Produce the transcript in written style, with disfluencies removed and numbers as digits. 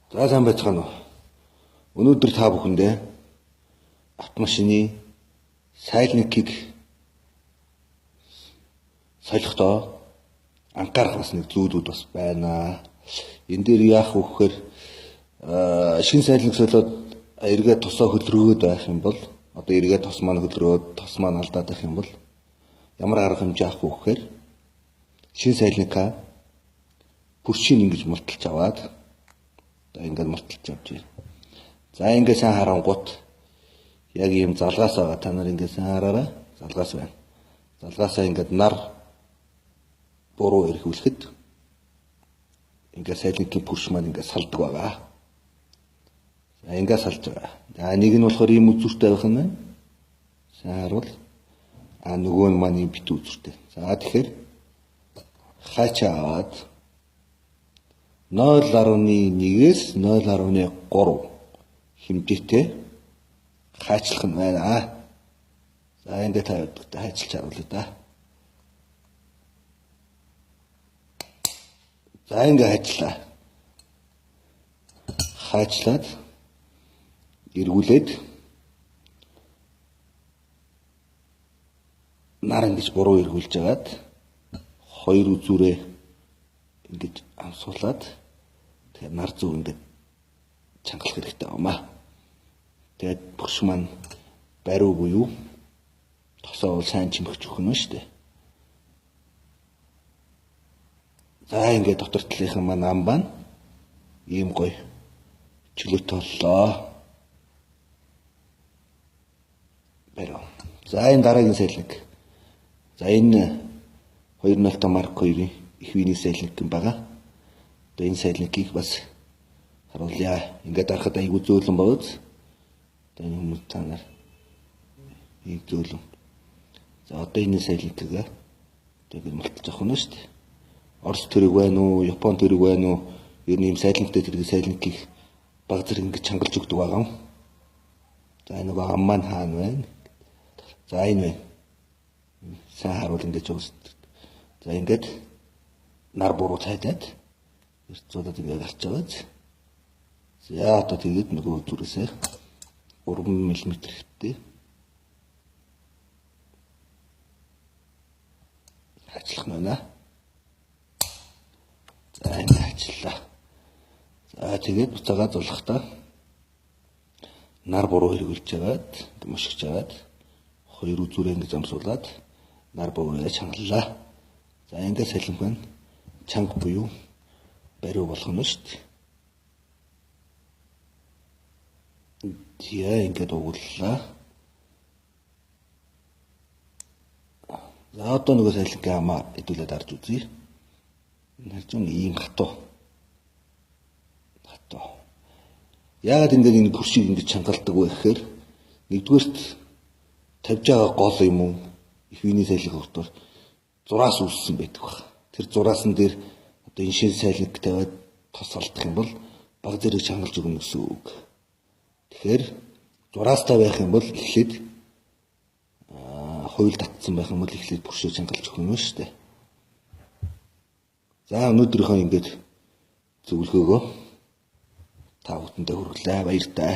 За сайн байцгаана уу. Өнөөдөр та бүхэндээ автомашины сайлникийг солихдоо анхаарах бас нэг зүйлүүд бас байна. Энэ дээр яах вэ гэхээр шинэ сайлник солиод эргээд тосоо хөлрөөд байх юм бол одоо эргээд тос маань хөлрөөд тос маань алдаад байх юм бол ямар арга хэмжээ авах вэ гэхээр шинэ сайлникаа бүршийг ингэж мулталж аваад ингээд мулталж авч байна. За ингээд сайн харангуут яг ийм залгаас байгаа. Та нар ингээд сайн хараарай. Залгаас байна. Залгаасаа ингээд нар буруу эрхүүлэхэд ингээд сайлникийн бүрш маань ингээд салдаг байгаа. За ингээд салж байгаа. За нэг нь болохоор ийм үзүүртэй байх нь. Сайн харуул. Нөгөө нь маань ийм бит үзүүртэй. За тэгэхээр хачаа аваад 0.1-ээс 0.3 хэмжээтэй хаачлах нь байна. За ингээд тавьдаг хайчилж харуулъя да. За ингээд хайчлаа. Хайчлаад эргүүлээд нар ингэж буруу эргүүлж агаад хоёр үзүүрээ ингэж амсуулаад тэгээд нар зүг ингэж чангалах хэрэгтэй байна. Тэгээд бүрш маань бариу буюу тосоо бол сайн чимэгч өгөх нь шүү дээ. За ингээд дотор талынхан маань амбаа ийм гоё чөлөөтэй боллоо. Бариу. За энэ дараагийн сайлник. За энэ 2.0 Марк 2-ийн их виний сайлник юм байгаа. Одоо энэ сайлникийг бас харуулъя. Ингээд харахад айгүй зөөлөн бооз. Одоо энэ хүмүүс та нар ийм зөөлөн. За одоо энэ сайлникийг тэгээд мулталж авах нь шүү дээ. Орос төрөг байна уу, Япон төрөг байна уу? Ер нь ийм сайлниктэй тэрэг сайлникийг баг зэрэг ингэж чангалж өгдөг байгаа юм. За энэ баг маань хаана байна? За энэ байна. Сайн харуул ингэж уусдаг. За ингээд нар буруу цайдаад эрцүүлээд ингээд гарч байгаа. За одоо тэгээд нөгөө зүрээсээ 3 мм хэвтэй ажиллах нь байна. За ингээд ажиллаа. За тэгээд буцаага зулгахдаа нар буруу хэрэгүүлж агаад мушигч агаад хоёр үзүүрээ ингэж амсуулаад нар буураа чангаллаа. За ингээд сайлник байна. Чанга буюу бариу болох нь шүү дээ. Тэгээ ингээд угууллаа. За одоо нөгөө сайлникийн хамаа хэдүүлээд харж үзье. Энэ харж байгаа ийм хатуу. Яагаад ингээд энэ бүршийг ингэж чангалдаг вэ гэхээр нэгдүгээрт тавьж байгаа гол юм уу? Их виний сайлник хөртөөр зураас үүссэн байдаг баг. Тэр зураасан дээр одоо энэ шин сайлник тавиад тос алдах юм бол баг зэрэг чангалж өгнө гэсэн үг. Тэгэхээр зураастай байх юм бол эхлээд хууль татсан байх юм бол эхлээд бүршөө чангалж өгнө шүү дээ. За өнөөдрийнхөө ингээд зөвлөгөөгөө та бүхэндээ хүргэлээ. Баяртай.